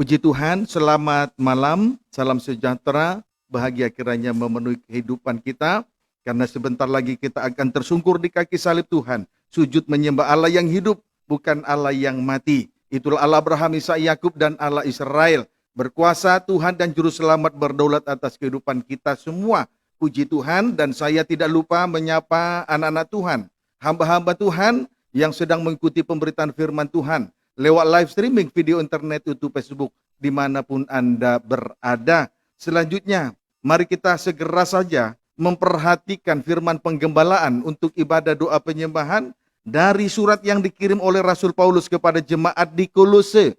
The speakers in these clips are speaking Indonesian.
Puji Tuhan, selamat malam, salam sejahtera, bahagia kiranya memenuhi kehidupan kita, karena sebentar lagi kita akan tersungkur di kaki salib Tuhan, sujud menyembah Allah yang hidup, bukan Allah yang mati. Itulah Allah Abraham, Ishak, Yakub, dan Allah Israel. Berkuasa Tuhan dan Juru Selamat berdaulat atas kehidupan kita semua. Puji Tuhan, dan saya tidak lupa menyapa anak-anak Tuhan, hamba-hamba Tuhan yang sedang mengikuti pemberitaan firman Tuhan lewat live streaming video internet, YouTube, Facebook, dimanapun Anda berada. Selanjutnya, mari kita segera saja memperhatikan firman penggembalaan untuk ibadah doa penyembahan dari surat yang dikirim oleh Rasul Paulus kepada jemaat di Kolose.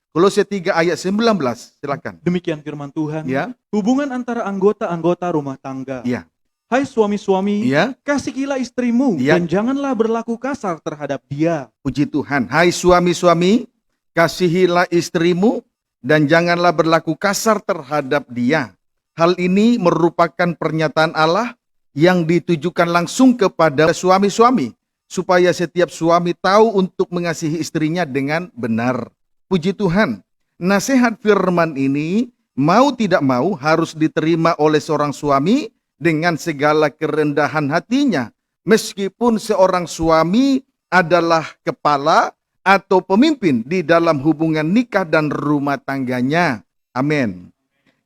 Kolose 3 ayat 19, silakan. Demikian firman Tuhan. Ya. Hubungan antara anggota-anggota rumah tangga. Ya. Hai suami-suami, Ya. kasihilah istrimu Ya. dan janganlah berlaku kasar terhadap dia. Puji Tuhan. Hai suami-suami, kasihilah istrimu dan janganlah berlaku kasar terhadap dia. Hal ini merupakan pernyataan Allah yang ditujukan langsung kepada suami-suami, supaya setiap suami tahu untuk mengasihi istrinya dengan benar. Puji Tuhan. Nasihat firman ini mau tidak mau harus diterima oleh seorang suami dengan segala kerendahan hatinya. Meskipun seorang suami adalah kepala atau pemimpin di dalam hubungan nikah dan rumah tangganya. Amin.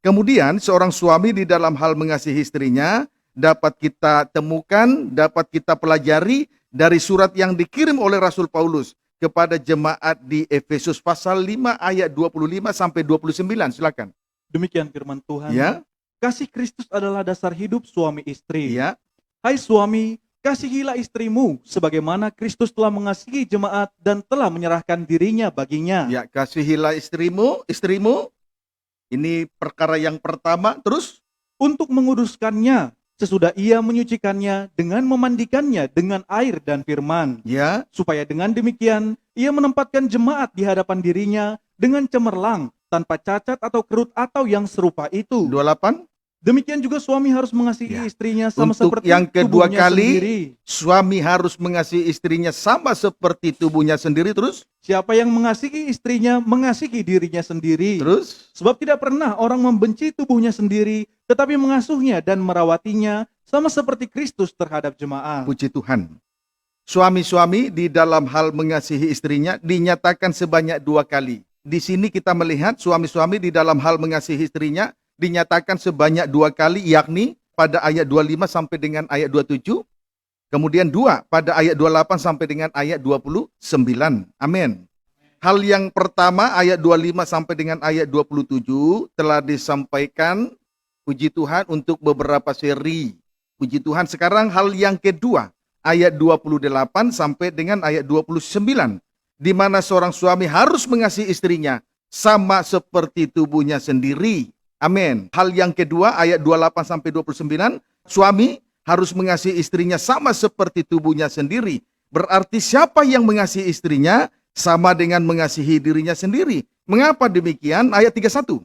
Kemudian seorang suami di dalam hal mengasihi istrinya dapat kita temukan, dapat kita pelajari dari surat yang dikirim oleh Rasul Paulus kepada jemaat di Efesus pasal 5 ayat 25 sampai 29. Silakan. Demikian firman Tuhan. Ya. Kasih Kristus adalah dasar hidup suami istri. Ya. Hai suami, kasihilah istrimu sebagaimana Kristus telah mengasihi jemaat dan telah menyerahkan dirinya baginya. Ya, kasihilah istrimu. Ini perkara yang pertama. Terus Untuk menguduskannya sesudah ia menyucikannya dengan memandikannya dengan air dan firman. ya, Supaya dengan demikian ia menempatkan jemaat di hadapan dirinya dengan cemerlang, tanpa cacat atau kerut atau yang serupa itu. 28. Demikian juga suami harus Ya. mengasihi istrinya sama Untuk seperti yang kedua tubuhnya kali, sendiri. suami harus mengasihi istrinya sama seperti tubuhnya sendiri. Terus, Siapa yang mengasihi istrinya mengasihi dirinya sendiri. terus, Sebab tidak pernah orang membenci tubuhnya sendiri, tetapi mengasuhnya dan merawatinya sama seperti Kristus terhadap jemaat. puji Tuhan. Suami-suami di dalam hal mengasihi istrinya dinyatakan sebanyak 2 kali. Di sini kita melihat suami-suami di dalam hal mengasihi istrinya dinyatakan sebanyak 2 kali, yakni pada ayat 25 sampai dengan ayat 27. Kemudian 2 pada ayat 28 sampai dengan ayat 29. Amin. Hal yang pertama ayat 25 sampai dengan ayat 27 telah disampaikan, puji Tuhan, untuk beberapa seri. Puji Tuhan. Sekarang hal yang kedua ayat 28 sampai dengan ayat 29, di mana seorang suami harus mengasihi istrinya sama seperti tubuhnya sendiri. Amin. Hal yang kedua ayat 28 sampai 29, suami harus mengasihi istrinya sama seperti tubuhnya sendiri. Berarti siapa yang mengasihi istrinya sama dengan mengasihi dirinya sendiri. Mengapa demikian? Ayat 31.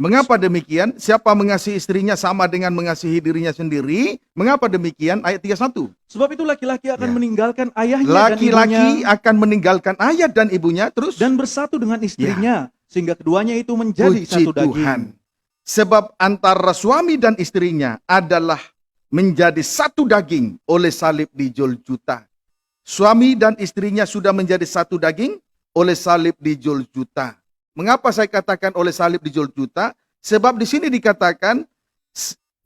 Mengapa demikian? Siapa mengasihi istrinya sama dengan mengasihi dirinya sendiri? Mengapa demikian? Ayat 31. Sebab itu laki-laki akan Ya. meninggalkan ayahnya dan Laki-laki ibunya akan meninggalkan ayah dan ibunya, terus dan bersatu dengan istrinya, sehingga keduanya itu menjadi puji satu daging. Tuhan. Sebab antara suami dan istrinya adalah menjadi satu daging oleh salib di Golgota. Suami dan istrinya sudah menjadi satu daging oleh salib di Golgota. Mengapa saya katakan oleh salib di Golgota? Sebab di sini dikatakan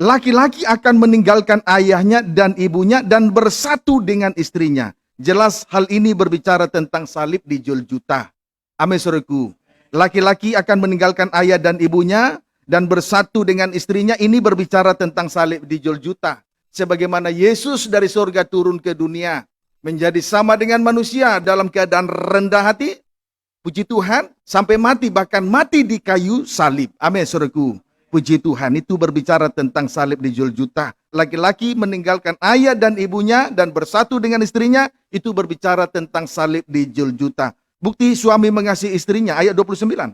laki-laki akan meninggalkan ayahnya dan ibunya dan bersatu dengan istrinya. Jelas hal ini berbicara tentang salib di Golgota. Amin, saudaraku. Laki-laki akan meninggalkan ayah dan ibunya dan bersatu dengan istrinya. Ini berbicara tentang salib di Golgota. Sebagaimana Yesus dari surga turun ke dunia, menjadi sama dengan manusia dalam keadaan rendah hati. Puji Tuhan, sampai mati, bahkan mati di kayu salib. Amin, saudaraku. Puji Tuhan, itu berbicara tentang salib di Golgota. Laki-laki meninggalkan ayah dan ibunya dan bersatu dengan istrinya, itu berbicara tentang salib di Golgota. Bukti suami mengasihi istrinya, ayat 29.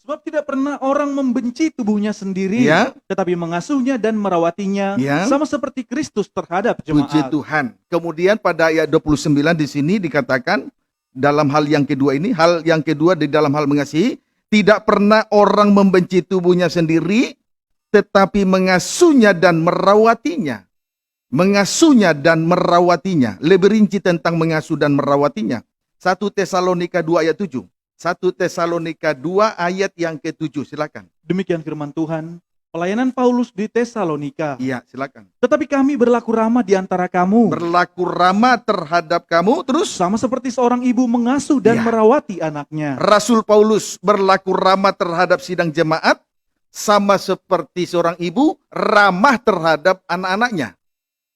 Sebab tidak pernah orang membenci tubuhnya sendiri, Ya. tetapi mengasuhnya dan merawatinya Ya. sama seperti Kristus terhadap Puji jemaat. Tuhan. Kemudian pada ayat 29 di sini dikatakan, dalam hal yang kedua ini, hal yang kedua di dalam hal mengasihi, tidak pernah orang membenci tubuhnya sendiri, tetapi mengasuhnya dan merawatinya. Mengasuhnya dan merawatinya. Lebih rinci tentang mengasuh dan merawatinya. 1 Tesalonika 2 ayat 7. 1 Tesalonika 2 ayat yang ke-7. Silakan. Demikian firman Tuhan. Pelayanan Paulus di Tesalonika. Iya, silakan. Tetapi kami berlaku ramah di antara kamu, Berlaku ramah terhadap kamu, terus sama seperti seorang ibu mengasuh dan Ya. merawati anaknya. Rasul Paulus berlaku ramah terhadap sidang jemaat, sama seperti seorang ibu ramah terhadap anak-anaknya.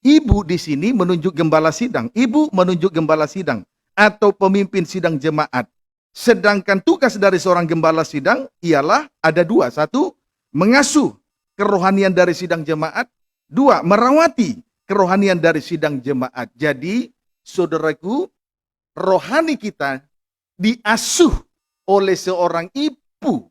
Ibu di sini menunjuk gembala sidang. Ibu menunjuk gembala sidang atau pemimpin sidang jemaat. Sedangkan tugas dari seorang gembala sidang ialah ada dua. Satu, mengasuh kerohanian dari sidang jemaat. Dua, merawati kerohanian dari sidang jemaat. Jadi, saudaraku, rohani kita diasuh oleh seorang ibu.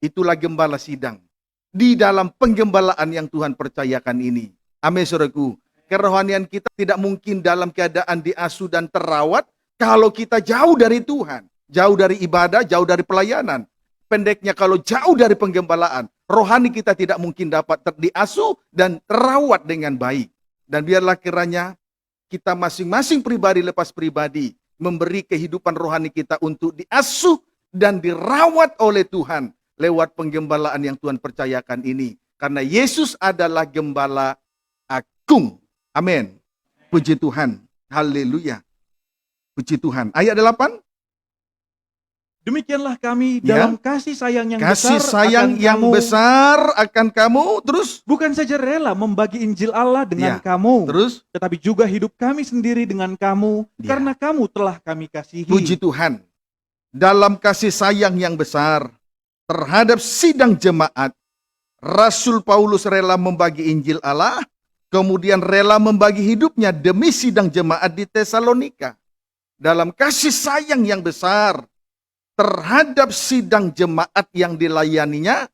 Itulah gembala sidang. Di dalam penggembalaan yang Tuhan percayakan ini. Amin, saudaraku. Kerohanian kita tidak mungkin dalam keadaan diasuh dan terawat kalau kita jauh dari Tuhan. Jauh dari ibadah, jauh dari pelayanan. Pendeknya kalau jauh dari penggembalaan, rohani kita tidak mungkin dapat diasuh dan terawat dengan baik. Dan biarlah kiranya kita masing-masing pribadi lepas pribadi memberi kehidupan rohani kita untuk diasuh dan dirawat oleh Tuhan lewat penggembalaan yang Tuhan percayakan ini. Karena Yesus adalah gembala agung. Amin. Puji Tuhan. Haleluya. Puji Tuhan. Ayat 8. Demikianlah kami Ya. dalam kasih sayang yang Kasih besar sayang akan yang kamu, besar akan kamu. Terus. bukan saja rela membagi Injil Allah dengan Ya. kamu, Terus. tetapi juga hidup kami sendiri dengan kamu, Ya. karena kamu telah kami kasihi. Puji Tuhan. Dalam kasih sayang yang besar terhadap sidang jemaat, Rasul Paulus rela membagi Injil Allah, kemudian rela membagi hidupnya demi sidang jemaat di Tesalonika. Dalam kasih sayang yang besar terhadap sidang jemaat yang dilayaninya,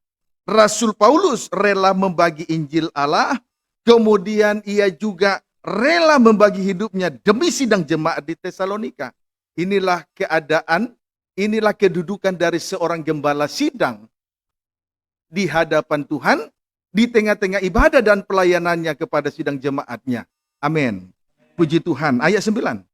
Rasul Paulus rela membagi Injil Allah, kemudian ia juga rela membagi hidupnya demi sidang jemaat di Tesalonika. Inilah keadaan, inilah kedudukan dari seorang gembala sidang di hadapan Tuhan, di tengah-tengah ibadah dan pelayanannya kepada sidang jemaatnya. Amin. Puji Tuhan. Ayat 9.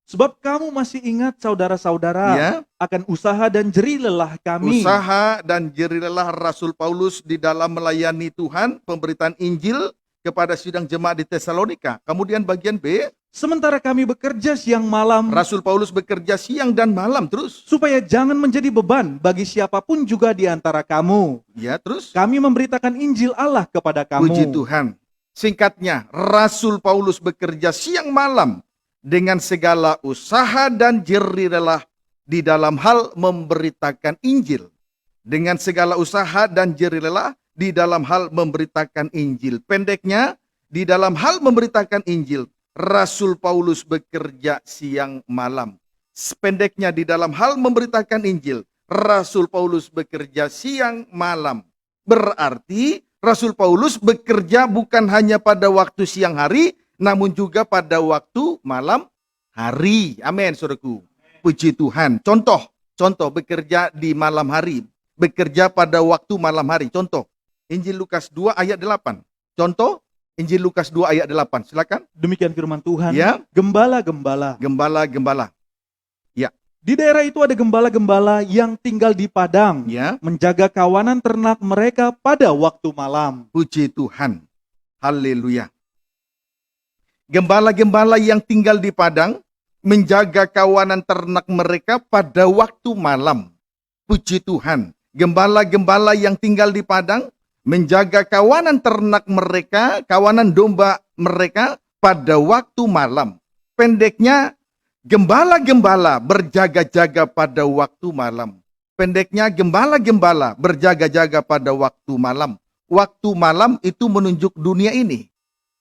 Sebab kamu masih ingat saudara-saudara Ya, akan usaha dan jerih lelah kami. usaha dan jerih lelah Rasul Paulus di dalam melayani Tuhan, pemberitaan Injil kepada sidang jemaat di Tesalonika. Kemudian bagian B, Sementara kami bekerja siang malam, Rasul Paulus bekerja siang dan malam terus. supaya jangan menjadi beban bagi siapapun juga di antara kamu. Ya, terus. Kami memberitakan Injil Allah kepada kamu. Puji Tuhan. Singkatnya, Rasul Paulus bekerja siang malam dengan segala usaha dan jerih lelah di dalam hal memberitakan Injil. Dengan segala usaha dan jerih lelah di dalam hal memberitakan Injil. Pendeknya, di dalam hal memberitakan Injil, Rasul Paulus bekerja siang malam. Pendeknya, di dalam hal memberitakan Injil, Rasul Paulus bekerja siang malam. Berarti Rasul Paulus bekerja bukan hanya pada waktu siang hari, namun juga pada waktu malam hari. Amin, saudaraku. Puji Tuhan. Contoh bekerja di malam hari. Bekerja pada waktu malam hari. Contoh, Injil Lukas 2 ayat 8. Contoh, Injil Lukas 2 ayat 8. Silakan. Demikian firman Tuhan. Ya. Gembala-gembala. Gembala-gembala. Di daerah itu ada gembala-gembala yang tinggal di padang, Ya. menjaga kawanan ternak mereka pada waktu malam. Puji Tuhan. Haleluya. Gembala-gembala yang tinggal di padang menjaga kawanan ternak mereka pada waktu malam. Puji Tuhan. Gembala-gembala yang tinggal di padang menjaga kawanan ternak mereka, kawanan domba mereka pada waktu malam. Pendeknya, gembala-gembala berjaga-jaga pada waktu malam. Pendeknya, gembala-gembala berjaga-jaga pada waktu malam. Waktu malam itu menunjuk dunia ini.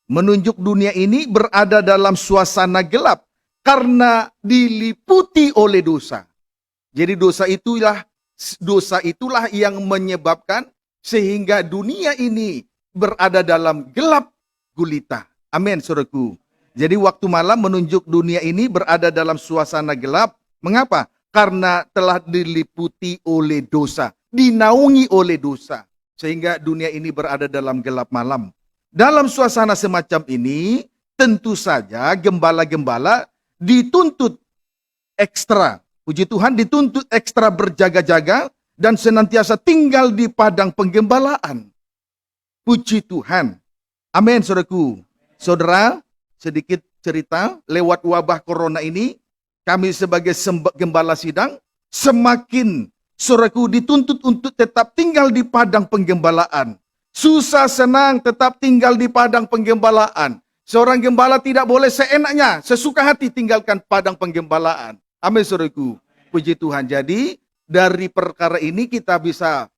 Menunjuk dunia ini berada dalam suasana gelap karena diliputi oleh dosa. Jadi dosa itulah yang menyebabkan sehingga dunia ini berada dalam gelap gulita. Amin, saudaraku. Jadi waktu malam menunjuk dunia ini berada dalam suasana gelap. Mengapa? Karena telah diliputi oleh dosa, dinaungi oleh dosa. Sehingga dunia ini berada dalam gelap malam. Dalam suasana semacam ini, tentu saja gembala-gembala dituntut ekstra. Puji Tuhan, dituntut ekstra berjaga-jaga dan senantiasa tinggal di padang penggembalaan. Puji Tuhan. Amin, saudaraku. Saudara, sedikit cerita lewat wabah corona ini, kami sebagai gembala sidang semakin saudaraku dituntut untuk tetap tinggal di padang penggembalaan. Susah senang tetap tinggal di padang penggembalaan. Seorang gembala tidak boleh seenaknya, sesuka hati tinggalkan padang penggembalaan. Amin, saudaraku. Puji Tuhan. Jadi dari perkara ini kita bisa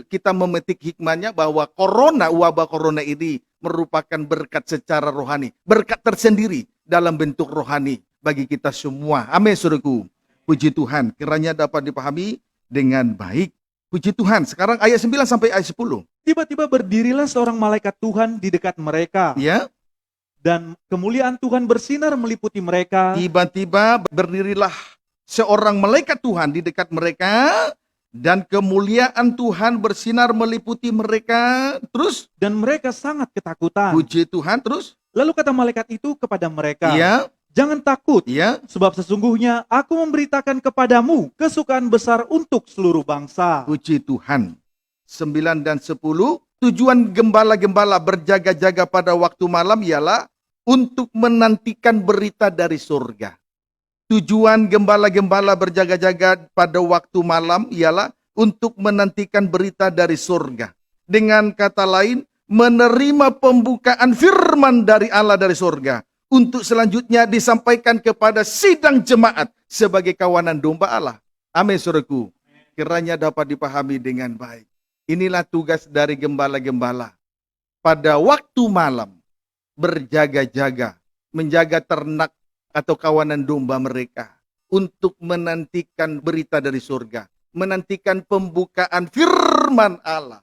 kita memetik hikmahnya bahwa wabah corona ini merupakan berkat secara rohani, berkat tersendiri dalam bentuk rohani bagi kita semua. Amin, saudaraku. Puji Tuhan, kiranya dapat dipahami dengan baik. Puji Tuhan. Sekarang ayat 9 sampai ayat 10. Tiba-tiba berdirilah seorang malaikat Tuhan di dekat mereka. Ya. Dan kemuliaan Tuhan bersinar meliputi mereka. Tiba-tiba berdirilah seorang malaikat Tuhan di dekat mereka. Dan kemuliaan Tuhan bersinar meliputi mereka. Terus? Dan mereka sangat ketakutan. Puji Tuhan. Terus? Lalu kata malaikat itu kepada mereka. Ya. Jangan takut. Ya. Sebab sesungguhnya aku memberitakan kepadamu kesukaan besar untuk seluruh bangsa. Puji Tuhan. 9 dan 10. Tujuan gembala-gembala berjaga-jaga pada waktu malam ialah untuk menantikan berita dari surga. Tujuan gembala-gembala berjaga-jaga pada waktu malam ialah untuk menantikan berita dari surga. Dengan kata lain, menerima pembukaan firman dari Allah dari surga. Untuk selanjutnya disampaikan kepada sidang jemaat sebagai kawanan domba Allah. Amin, saudaraku. Kiranya dapat dipahami dengan baik. Inilah tugas dari gembala-gembala. Pada waktu malam, berjaga-jaga, menjaga ternak atau kawanan domba mereka untuk menantikan berita dari surga, menantikan pembukaan firman Allah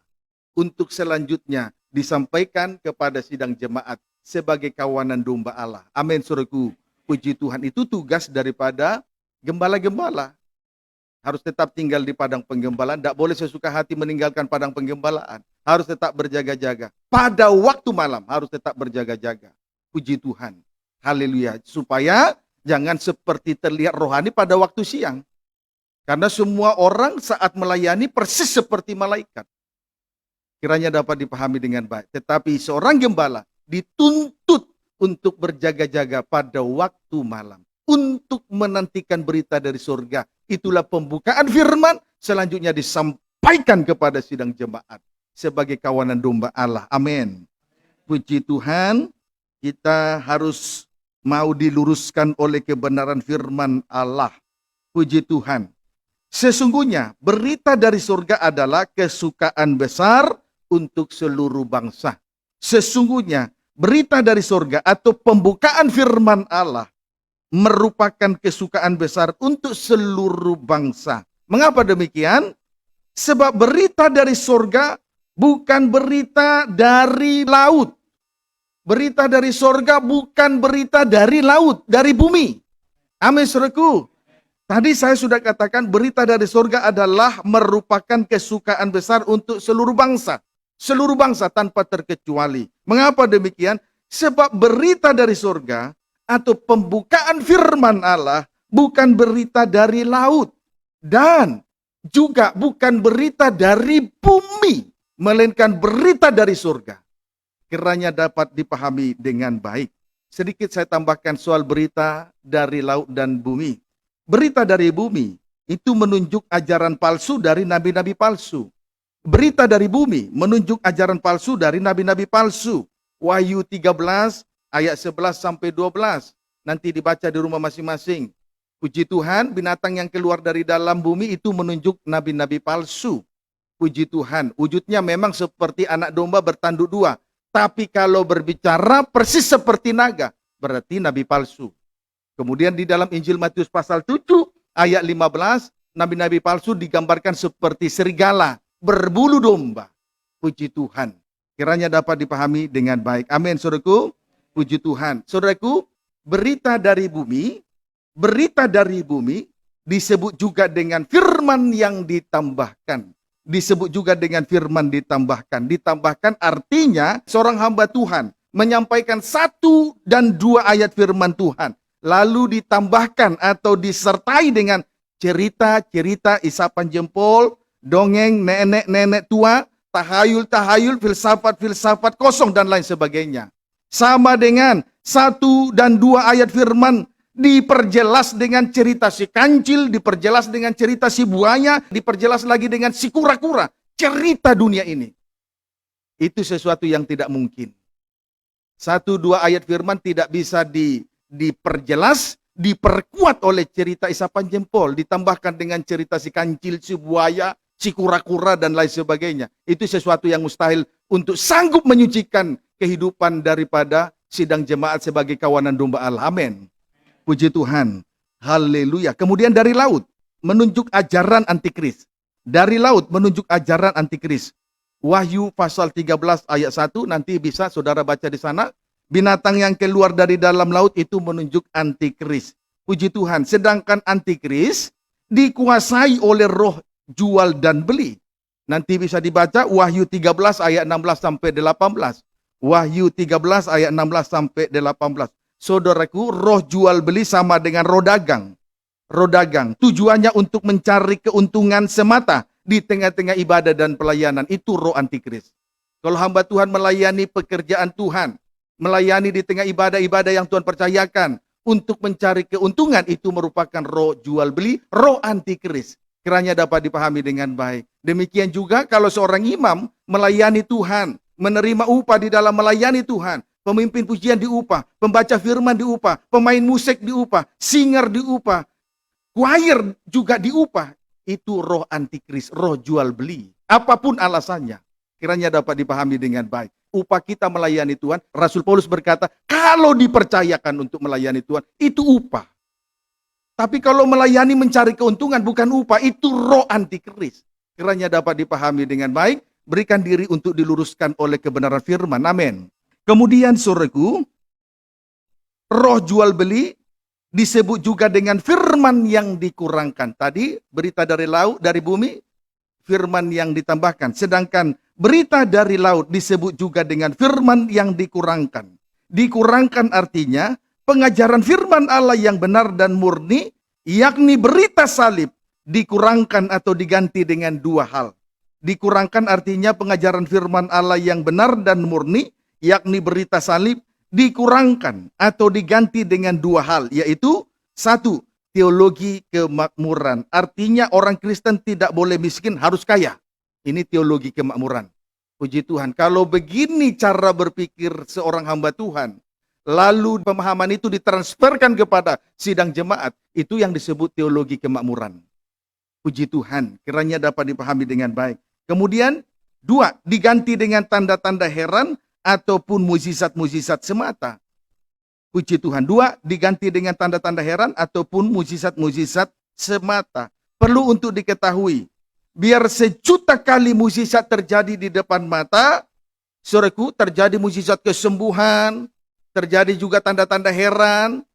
untuk selanjutnya disampaikan kepada sidang jemaat sebagai kawanan domba Allah. Amin, saudaraku. Puji Tuhan, itu tugas daripada gembala-gembala. Harus tetap tinggal di padang penggembalaan, tidak boleh sesuka hati meninggalkan padang penggembalaan. Harus tetap berjaga-jaga. Pada waktu malam harus tetap berjaga-jaga. Puji Tuhan. Haleluya. Supaya jangan seperti terlihat rohani pada waktu siang. Karena semua orang saat melayani persis seperti malaikat. Kiranya dapat dipahami dengan baik. Tetapi seorang gembala dituntut untuk berjaga-jaga pada waktu malam. Untuk menantikan berita dari surga. Itulah pembukaan firman. Selanjutnya disampaikan kepada sidang jemaat. Sebagai kawanan domba Allah. Amin. Puji Tuhan. Kita harus mau diluruskan oleh kebenaran firman Allah. Puji Tuhan. Sesungguhnya berita dari surga adalah kesukaan besar untuk seluruh bangsa. Sesungguhnya berita dari surga atau pembukaan firman Allah merupakan kesukaan besar untuk seluruh bangsa. Mengapa demikian? Sebab berita dari surga bukan berita dari laut. Berita dari surga bukan berita dari laut, dari bumi. Amin, saudaraku. Tadi saya sudah katakan berita dari surga adalah merupakan kesukaan besar untuk seluruh bangsa. Seluruh bangsa tanpa terkecuali. Mengapa demikian? Sebab berita dari surga atau pembukaan firman Allah bukan berita dari laut. Dan juga bukan berita dari bumi. Melainkan berita dari surga. Kiranya dapat dipahami dengan baik. Sedikit saya tambahkan soal berita dari laut dan bumi. Berita dari bumi itu menunjuk ajaran palsu dari nabi-nabi palsu. Berita dari bumi menunjuk ajaran palsu dari nabi-nabi palsu. Wahyu 13 ayat 11 sampai 12. Nanti dibaca di rumah masing-masing. Puji Tuhan, binatang yang keluar dari dalam bumi itu menunjuk nabi-nabi palsu. Puji Tuhan, wujudnya memang seperti anak domba bertanduk dua. Tapi kalau berbicara persis seperti naga, berarti nabi palsu. Kemudian di dalam Injil Matius pasal 7 ayat 15, nabi-nabi palsu digambarkan seperti serigala, berbulu domba. Puji Tuhan. Kiranya dapat dipahami dengan baik. Amin, saudaraku. Puji Tuhan. Saudaraku, berita dari bumi disebut juga dengan firman yang ditambahkan. Disebut juga dengan firman ditambahkan. Ditambahkan artinya seorang hamba Tuhan menyampaikan 1 dan 2 ayat firman Tuhan. Lalu ditambahkan atau disertai dengan cerita-cerita isapan jempol, dongeng nenek-nenek tua, tahayul-tahayul, filsafat-filsafat kosong dan lain sebagainya. Sama dengan 1 dan 2 ayat firman diperjelas dengan cerita si kancil, diperjelas dengan cerita si buaya, diperjelas lagi dengan si kura-kura. Cerita dunia ini. Itu sesuatu yang tidak mungkin. 1-2 ayat firman tidak bisa diperjelas, diperkuat oleh cerita isapan jempol, ditambahkan dengan cerita si kancil, si buaya, si kura-kura dan lain sebagainya. Itu sesuatu yang mustahil untuk sanggup menyucikan kehidupan daripada sidang jemaat sebagai kawanan domba Allah. Amin. Puji Tuhan. Haleluya. Kemudian dari laut menunjuk ajaran antikris. Dari laut menunjuk ajaran antikris. Wahyu pasal 13 ayat 1 nanti bisa saudara baca di sana. Binatang yang keluar dari dalam laut itu menunjuk antikris. Puji Tuhan. Sedangkan antikris dikuasai oleh roh jual dan beli. Nanti bisa dibaca Wahyu 13 ayat 16 sampai 18. Wahyu 13 ayat 16 sampai 18. Saudaraku, roh jual beli sama dengan roh dagang. Roh dagang tujuannya untuk mencari keuntungan semata di tengah-tengah ibadah dan pelayanan. Itu roh antikris. Kalau hamba Tuhan melayani pekerjaan Tuhan, melayani di tengah ibadah-ibadah yang Tuhan percayakan untuk mencari keuntungan, itu merupakan roh jual beli, roh antikris. Kiranya dapat dipahami dengan baik. Demikian juga kalau seorang imam melayani Tuhan, menerima upah di dalam melayani Tuhan, pemimpin pujian diupah, pembaca firman diupah, pemain musik diupah, singer diupah, choir juga diupah. Itu roh antikris, roh jual beli. Apapun alasannya, kiranya dapat dipahami dengan baik. Upah kita melayani Tuhan, Rasul Paulus berkata, kalau dipercayakan untuk melayani Tuhan, itu upah. Tapi kalau melayani mencari keuntungan bukan upah, itu roh antikris. Kiranya dapat dipahami dengan baik, berikan diri untuk diluruskan oleh kebenaran firman. Amin. Kemudian saudaraku, roh jual beli disebut juga dengan firman yang dikurangkan. Tadi berita dari laut, dari bumi, firman yang ditambahkan. Sedangkan berita dari laut disebut juga dengan firman yang dikurangkan. Dikurangkan artinya pengajaran firman Allah yang benar dan murni, yakni berita salib, dikurangkan atau diganti dengan 2 hal. Dikurangkan artinya pengajaran firman Allah yang benar dan murni, yakni berita salib, dikurangkan atau diganti dengan 2 hal, yaitu 1, teologi kemakmuran. Artinya orang Kristen tidak boleh miskin, harus kaya. Ini teologi kemakmuran. Puji Tuhan. Kalau begini cara berpikir seorang hamba Tuhan, lalu pemahaman itu ditransferkan kepada sidang jemaat, itu yang disebut teologi kemakmuran. Puji Tuhan. Kiranya dapat dipahami dengan baik. Kemudian 2, diganti dengan tanda-tanda heran ataupun mukjizat-mukjizat semata. Puji Tuhan. 2, diganti dengan tanda-tanda heran ataupun mukjizat-mukjizat semata. Perlu untuk diketahui, biar sejuta kali mukjizat terjadi di depan mata, saudaraku, terjadi mukjizat kesembuhan, terjadi juga tanda-tanda heran,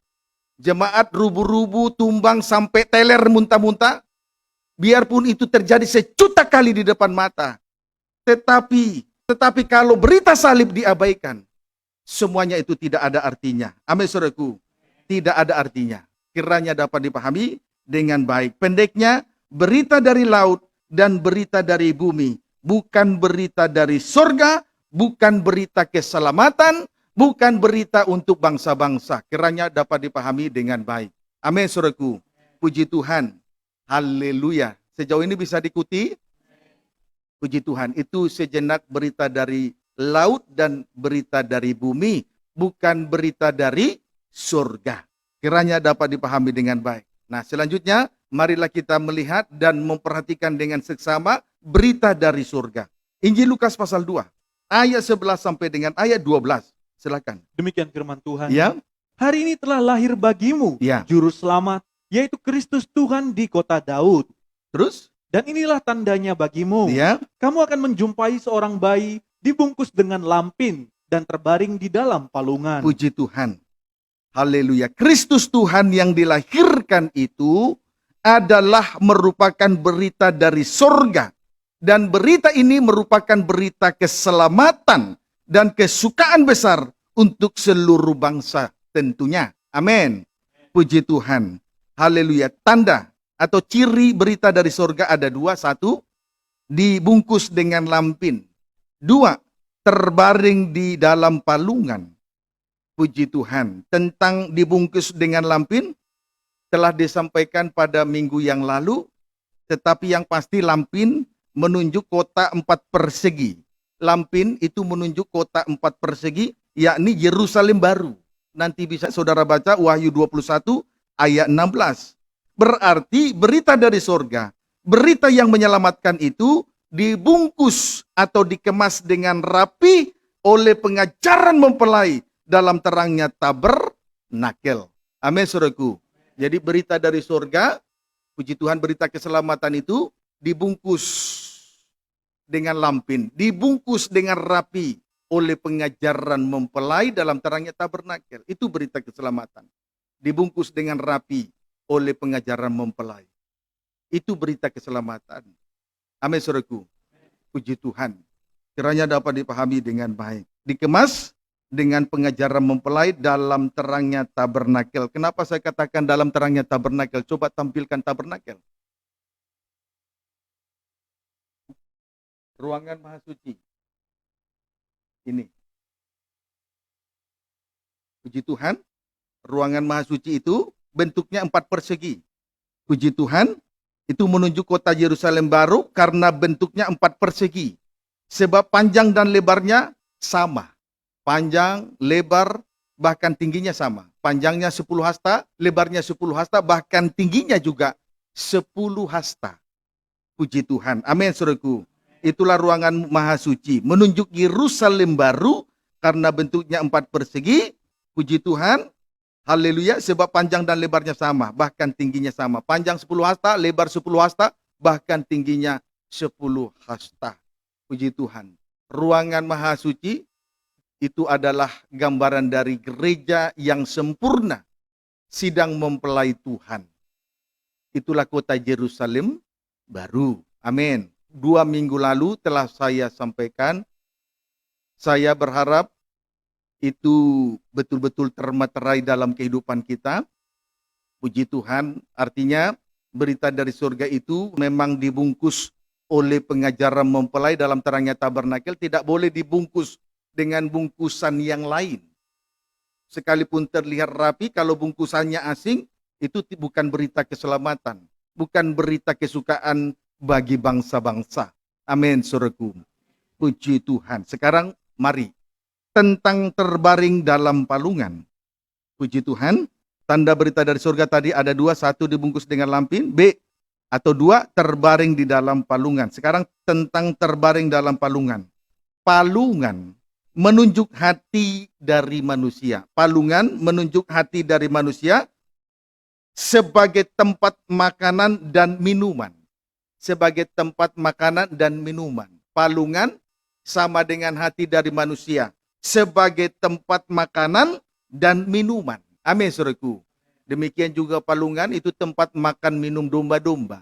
jemaat rubu-rubu, tumbang sampai teler muntah-muntah, biarpun itu terjadi sejuta kali di depan mata, tetapi kalau berita salib diabaikan, semuanya itu tidak ada artinya. Amin, saudaraku. Tidak ada artinya. Kiranya dapat dipahami dengan baik. Pendeknya, berita dari laut dan berita dari bumi. Bukan berita dari surga, bukan berita keselamatan, bukan berita untuk bangsa-bangsa. Kiranya dapat dipahami dengan baik. Amin, saudaraku. Puji Tuhan. Haleluya. Sejauh ini bisa diikuti? Puji Tuhan, itu sejenak berita dari laut dan berita dari bumi, bukan berita dari surga. Kiranya dapat dipahami dengan baik. Nah, selanjutnya, marilah kita melihat dan memperhatikan dengan seksama berita dari surga. Injil Lukas pasal 2, ayat 11 sampai dengan ayat 12. Silakan. Demikian firman Tuhan. Ya. Hari ini telah lahir bagimu Ya. juru selamat, yaitu Kristus Tuhan di kota Daud. Terus? Dan inilah tandanya bagimu. Ya. Kamu akan menjumpai seorang bayi dibungkus dengan lampin dan terbaring di dalam palungan. Puji Tuhan. Haleluya. Kristus Tuhan yang dilahirkan itu adalah merupakan berita dari sorga. Dan berita ini merupakan berita keselamatan dan kesukaan besar untuk seluruh bangsa tentunya. Amin. Puji Tuhan. Haleluya. Tanda atau ciri berita dari sorga ada dua. Satu, dibungkus dengan lampin. Dua, terbaring di dalam palungan. Puji Tuhan. Tentang dibungkus dengan lampin telah disampaikan pada minggu yang lalu. Tetapi yang pasti lampin menunjuk kota 4 persegi. Lampin itu menunjuk kota 4 persegi, yakni Yerusalem baru. Nanti bisa saudara baca Wahyu 21 ayat 16. Berarti berita dari sorga, berita yang menyelamatkan itu dibungkus atau dikemas dengan rapi oleh pengajaran mempelai dalam terangnya tabernakel. Amin, saudaraku. Jadi berita dari sorga, puji Tuhan, berita keselamatan itu dibungkus dengan lampin, dibungkus dengan rapi oleh pengajaran mempelai dalam terangnya tabernakel. Itu berita keselamatan. Dibungkus dengan rapi oleh pengajaran mempelai. Itu berita keselamatan. Amin, saudaraku. Puji Tuhan. Kiranya dapat dipahami dengan baik. Dikemas dengan pengajaran mempelai dalam terangnya tabernakel. Kenapa saya katakan dalam terangnya tabernakel? Coba tampilkan tabernakel. Ruangan Maha Suci. Ini. Puji Tuhan. Ruangan Maha Suci itu bentuknya 4 persegi. Puji Tuhan. Itu menunjuk kota Yerusalem baru karena bentuknya 4 persegi. Sebab panjang dan lebarnya sama. Panjang, lebar, bahkan tingginya sama. Panjangnya 10 hasta, lebarnya 10 hasta, bahkan tingginya juga 10 hasta. Puji Tuhan. Amin, saudaraku. Itulah ruangan Maha Suci. Menunjuk Yerusalem baru karena bentuknya 4 persegi. Puji Tuhan. Haleluya. Sebab panjang dan lebarnya sama. Bahkan tingginya sama. Panjang 10 hasta, lebar 10 hasta. Bahkan tingginya 10 hasta. Puji Tuhan. Ruangan Maha Suci itu adalah gambaran dari gereja yang sempurna. Sidang mempelai Tuhan. Itulah kota Yerusalem baru. Amin. 2 minggu lalu telah saya sampaikan, saya berharap itu betul-betul termaterai dalam kehidupan kita. Puji Tuhan, artinya berita dari surga itu memang dibungkus oleh pengajaran mempelai dalam terangnya tabernakel, tidak boleh dibungkus dengan bungkusan yang lain. Sekalipun terlihat rapi, kalau bungkusannya asing, itu bukan berita keselamatan, bukan berita kesukaan bagi bangsa-bangsa. Amin, saudaraku. Puji Tuhan. Sekarang mari. Tentang terbaring dalam palungan. Puji Tuhan. Tanda berita dari surga tadi ada 2. 1 dibungkus dengan lampin. B. Atau 2 terbaring di dalam palungan. Sekarang tentang terbaring dalam palungan. Palungan menunjuk hati dari manusia. Palungan menunjuk hati dari manusia sebagai tempat makanan dan minuman. Sebagai tempat makanan dan minuman. Palungan sama dengan hati dari manusia. Sebagai tempat makanan dan minuman. Amin, saudaraku. Demikian juga palungan itu tempat makan minum domba-domba.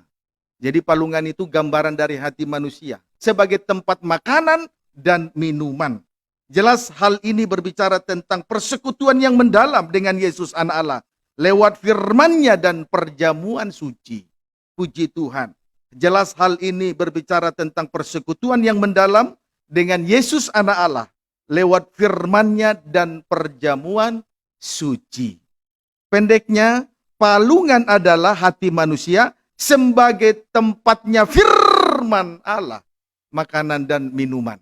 Jadi palungan itu gambaran dari hati manusia. Sebagai tempat makanan dan minuman. Jelas hal ini berbicara tentang persekutuan yang mendalam dengan Yesus Anak Allah. Lewat firman-Nya dan perjamuan suci. Puji Tuhan. Jelas hal ini berbicara tentang persekutuan yang mendalam dengan Yesus Anak Allah lewat firman-Nya dan perjamuan suci. Pendeknya, palungan adalah hati manusia sebagai tempatnya firman Allah, makanan dan minuman.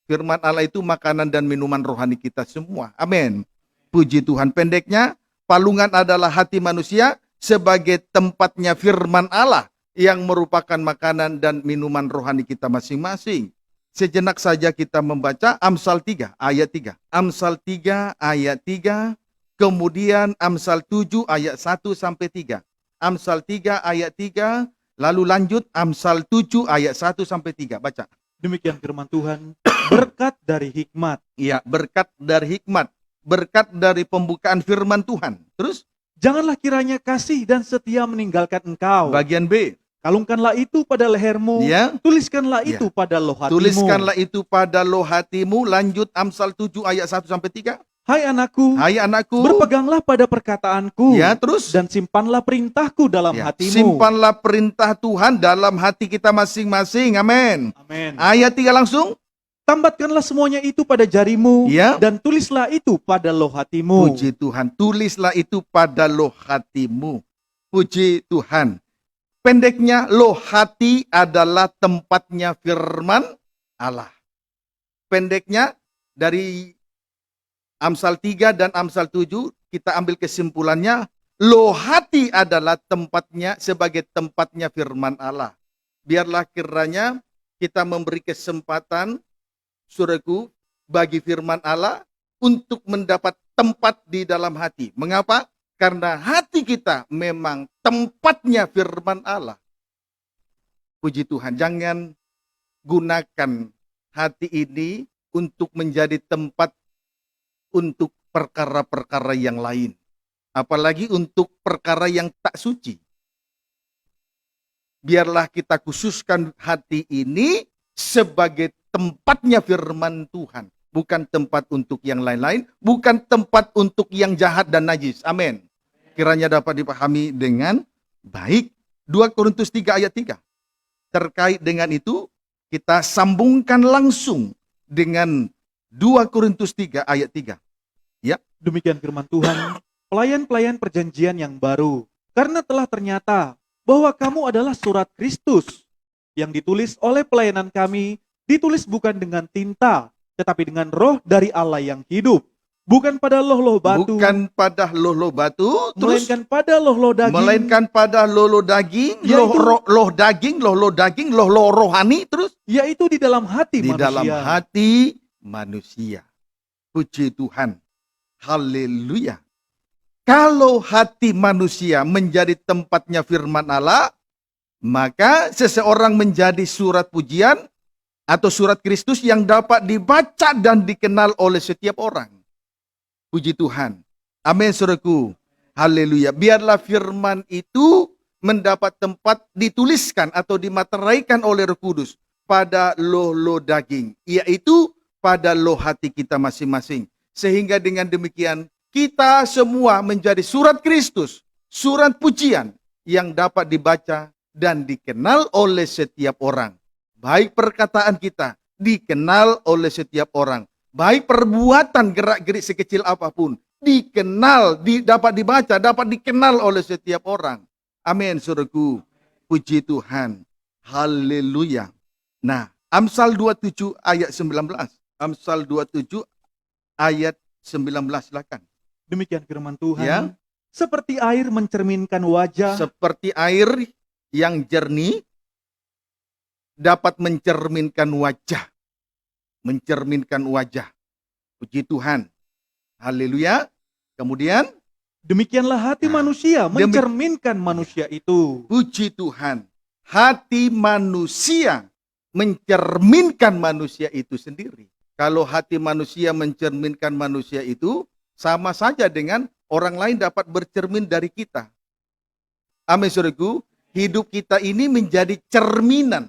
Firman Allah itu makanan dan minuman rohani kita semua. Amin. Puji Tuhan. Pendeknya, palungan adalah hati manusia sebagai tempatnya firman Allah yang merupakan makanan dan minuman rohani kita masing-masing. Sejenak saja kita membaca Amsal 3 ayat 3. Amsal 3 ayat 3. Kemudian Amsal 7 ayat 1 sampai 3. Amsal 3 ayat 3. Lalu lanjut Amsal 7 ayat 1 sampai 3. Baca. Demikian firman Tuhan. berkat dari hikmat. Ya, berkat dari hikmat, berkat dari pembukaan firman Tuhan. Terus Janganlah kiranya kasih dan setia meninggalkan engkau. bagian B, Kalungkanlah itu pada lehermu, ya, tuliskanlah Ya. itu pada loh hatimu. tuliskanlah itu pada loh hatimu. Lanjut Amsal 7 ayat 1 sampai 3. Hai anakku, Hai anakku, berpeganglah pada perkataanku, ya, terus dan simpanlah perintahku dalam ya, hatimu. simpanlah perintah Tuhan dalam hati kita masing-masing. Amin. Amin. Ayat 3 langsung. Tambatkanlah semuanya itu pada jarimu, Ya. dan tulislah itu pada loh hatimu. Puji Tuhan, tulislah itu pada loh hatimu. Puji Tuhan. Pendeknya, loh hati adalah tempatnya firman Allah. Pendeknya, dari Amsal 3 dan Amsal 7, kita ambil kesimpulannya, loh hati adalah tempatnya sebagai tempatnya firman Allah. Biarlah kiranya kita memberi kesempatan, saudaraku, bagi firman Allah untuk mendapat tempat di dalam hati. Mengapa? Karena hati kita memang tempatnya firman Allah. Puji Tuhan, jangan gunakan hati ini untuk menjadi tempat untuk perkara-perkara yang lain. Apalagi untuk perkara yang tak suci. Biarlah kita khususkan hati ini sebagai tempatnya firman Tuhan. Bukan tempat untuk yang lain-lain, bukan tempat untuk yang jahat dan najis. Amin. Kiranya dapat dipahami dengan baik. 2 Korintus 3 ayat 3. Terkait dengan itu, kita sambungkan langsung dengan 2 Korintus 3 ayat 3. Demikian firman Tuhan, pelayan-pelayan perjanjian yang baru. Karena telah ternyata bahwa kamu adalah surat Kristus yang ditulis oleh pelayanan kami, ditulis bukan dengan tinta, tetapi dengan roh dari Allah yang hidup. Bukan pada loh-loh batu, Bukan pada loh-loh batu, terus melainkan pada loh-loh daging. melainkan pada loh-loh daging, Yaitu- loh daging, loh rohani, terus Yaitu di dalam hati di manusia. dalam hati manusia. Puji Tuhan. Haleluya. Kalau hati manusia menjadi tempatnya firman Allah, maka seseorang menjadi surat pujian atau surat Kristus yang dapat dibaca dan dikenal oleh setiap orang. Puji Tuhan. Amin, saudaraku. Haleluya. Biarlah firman itu mendapat tempat dituliskan atau dimateraikan oleh Roh Kudus pada loh-loh daging, yaitu pada loh hati kita masing-masing. Sehingga dengan demikian kita semua menjadi surat Kristus, surat pujian yang dapat dibaca dan dikenal oleh setiap orang. Baik perkataan kita dikenal oleh setiap orang. Baik perbuatan gerak-gerik sekecil apapun dikenal, dapat dibaca, dapat dikenal oleh setiap orang. Amin, saudaraku. Puji Tuhan. Haleluya. Nah, Amsal 27 ayat 19. Amsal 27 ayat 19, silakan. Demikian firman Tuhan. Ya. Seperti air mencerminkan wajah, Seperti air yang jernih dapat mencerminkan wajah. Mencerminkan wajah. Puji Tuhan. Haleluya. Kemudian, demikianlah hati Nah, manusia mencerminkan manusia itu. puji Tuhan. Hati manusia mencerminkan manusia itu sendiri. Kalau hati manusia mencerminkan manusia itu, sama saja dengan orang lain dapat bercermin dari kita. Amin, saudaraku. Hidup kita ini menjadi cerminan.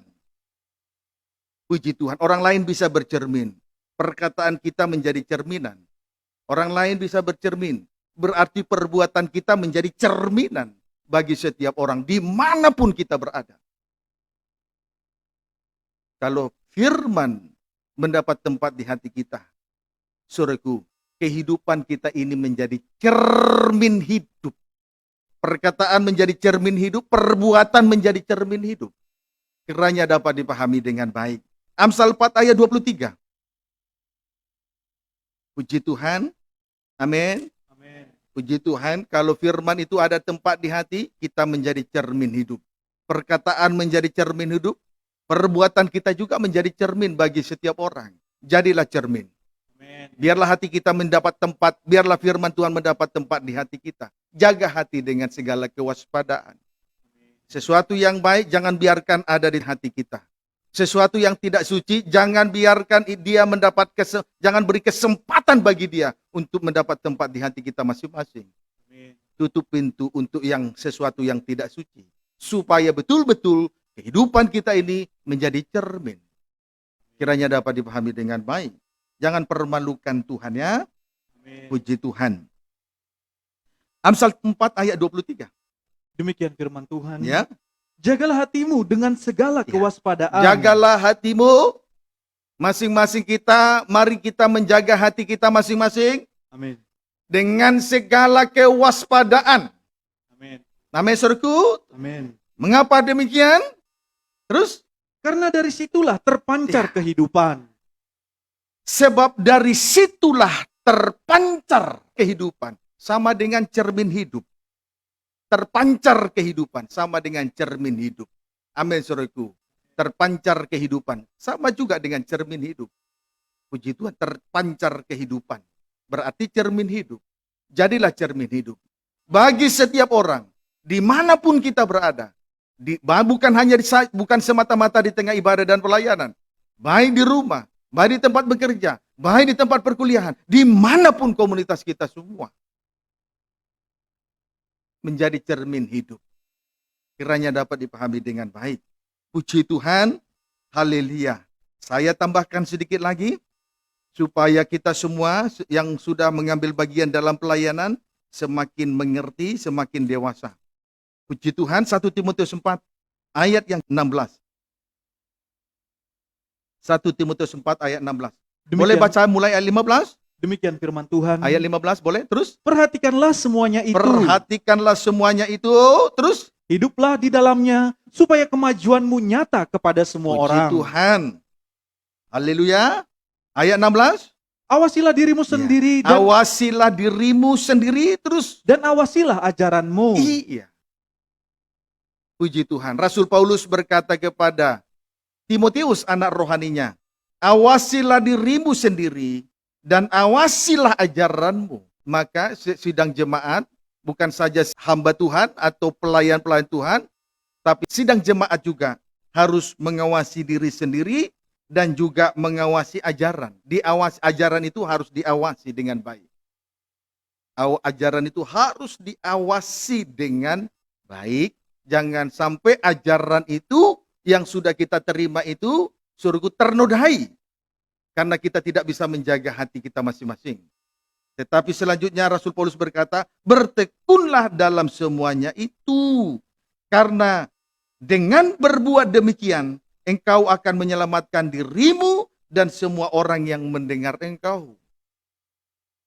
Puji Tuhan. Orang lain bisa bercermin. Perkataan kita menjadi cerminan. Orang lain bisa bercermin. Berarti perbuatan kita menjadi cerminan bagi setiap orang dimanapun kita berada. Kalau firman mendapat tempat di hati kita, saudaraku, kehidupan kita ini menjadi cermin hidup. Perkataan menjadi cermin hidup, perbuatan menjadi cermin hidup. Kiranya dapat dipahami dengan baik. Amsal 4 ayat 23. Puji Tuhan. Amin. Amin. Puji Tuhan, kalau firman itu ada tempat di hati, kita menjadi cermin hidup. Perkataan menjadi cermin hidup, perbuatan kita juga menjadi cermin bagi setiap orang. Jadilah cermin. Amin. Biarlah hati kita mendapat tempat, biarlah firman Tuhan mendapat tempat di hati kita. Jaga hati dengan segala kewaspadaan. Sesuatu yang baik jangan biarkan ada di hati kita. sesuatu yang tidak suci, jangan biarkan dia mendapat jangan beri kesempatan bagi dia untuk mendapat tempat di hati kita masing-masing. Amin. Tutup pintu untuk yang sesuatu yang tidak suci, supaya betul-betul kehidupan kita ini menjadi cermin. Kiranya dapat dipahami dengan baik. Jangan permalukan Tuhan ya. Amin. Puji Tuhan. Amsal 4 ayat 23. Demikian firman Tuhan. Ya. Jagalah hatimu dengan segala Ya. kewaspadaan. Jagalah hatimu. Masing-masing kita, mari kita menjaga hati kita masing-masing Amin. dengan segala kewaspadaan. Amin. Amin, saudaraku. Amin. Mengapa demikian? Terus, Karena dari situlah terpancar kehidupan. sebab dari situlah terpancar kehidupan. Sama dengan cermin hidup. Terpancar kehidupan sama dengan cermin hidup. Amin, saudaraku. Terpancar kehidupan sama juga dengan cermin hidup. Puji Tuhan, terpancar kehidupan. Berarti cermin hidup. Jadilah cermin hidup. Bagi setiap orang, dimanapun kita berada. Bukan hanya bukan semata-mata di tengah ibadah dan pelayanan. Baik di rumah, baik di tempat bekerja, baik di tempat perkuliahan. Dimanapun komunitas kita semua. Menjadi cermin hidup. Kiranya dapat dipahami dengan baik. Puji Tuhan, haleluya. Saya tambahkan sedikit lagi, supaya kita semua yang sudah mengambil bagian dalam pelayanan, semakin mengerti, semakin dewasa. Puji Tuhan, 1 Timotius 4, ayat yang 16. 1 Timotius 4, ayat 16. Boleh baca mulai ayat 15? Demikian firman Tuhan. Ayat 15 boleh? Terus? Perhatikanlah semuanya itu. Perhatikanlah semuanya itu. Terus? Hiduplah di dalamnya supaya kemajuanmu nyata kepada semua orang. Puji Tuhan. Haleluya. Ayat 16. Awasilah dirimu sendiri Awasilah dirimu sendiri. Terus? dan awasilah ajaranmu. Iya. Puji Tuhan. Rasul Paulus berkata kepada Timotius anak rohaninya, awasilah dirimu sendiri dan awasilah ajaranmu. Maka sidang jemaat bukan saja hamba Tuhan atau pelayan-pelayan Tuhan, tapi sidang jemaat juga harus mengawasi diri sendiri dan juga mengawasi ajaran. Ajaran itu harus diawasi dengan baik. Ajaran itu harus diawasi dengan baik. Jangan sampai ajaran itu yang sudah kita terima itu suruhku ternodai. Karena kita tidak bisa menjaga hati kita masing-masing. Tetapi selanjutnya Rasul Paulus berkata, bertekunlah dalam semuanya itu. Karena dengan berbuat demikian, engkau akan menyelamatkan dirimu dan semua orang yang mendengar engkau.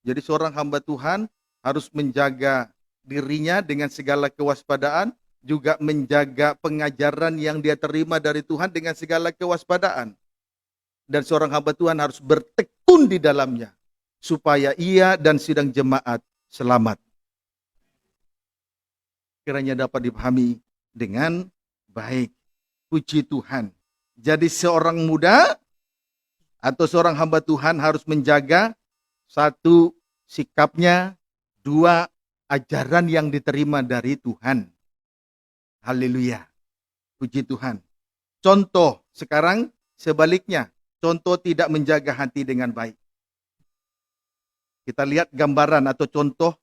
Jadi seorang hamba Tuhan harus menjaga dirinya dengan segala kewaspadaan, juga menjaga pengajaran yang dia terima dari Tuhan dengan segala kewaspadaan. Dan seorang hamba Tuhan harus bertekun di dalamnya, supaya ia dan sidang jemaat selamat. Kiranya dapat dipahami dengan baik. Puji Tuhan. Jadi seorang muda atau seorang hamba Tuhan harus menjaga satu, sikapnya, dua, ajaran yang diterima dari Tuhan. Haleluya. Puji Tuhan. Contoh sekarang sebaliknya. Contoh tidak menjaga hati dengan baik. Kita lihat gambaran atau contoh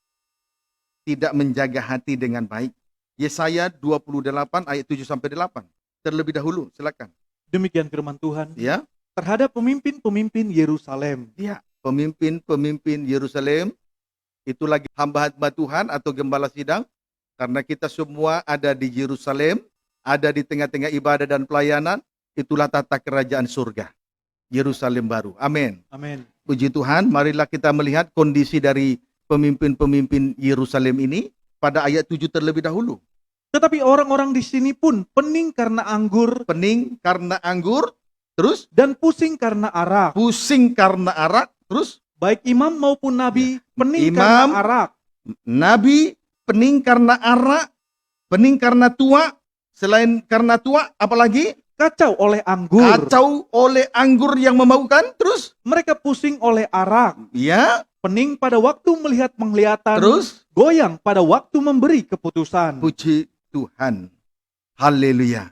tidak menjaga hati dengan baik. Yesaya 28 ayat 7-8. Terlebih dahulu, silakan. Demikian firman Tuhan. Ya. Terhadap pemimpin-pemimpin Yerusalem. Ya, pemimpin-pemimpin Yerusalem itu lagi hamba-hamba Tuhan atau gembala sidang, karena kita semua ada di Yerusalem, ada di tengah-tengah ibadah dan pelayanan, itulah tata kerajaan surga. Yerusalem baru. Amin. Amin. Puji Tuhan, marilah kita melihat kondisi dari pemimpin-pemimpin Yerusalem ini pada ayat 7 terlebih dahulu. Tetapi orang-orang di sini pun pening karena anggur Pening karena anggur, terus dan pusing karena arak. pusing karena arak, terus Baik imam maupun nabi pening Imam, karena arak. nabi pening karena arak, pening karena tua, selain karena tua, apalagi Kacau oleh anggur. kacau oleh anggur yang memabukkan, terus Mereka pusing oleh arak. ya, Pening pada waktu melihat penglihatan. terus Goyang pada waktu memberi keputusan. puji Tuhan. Haleluya.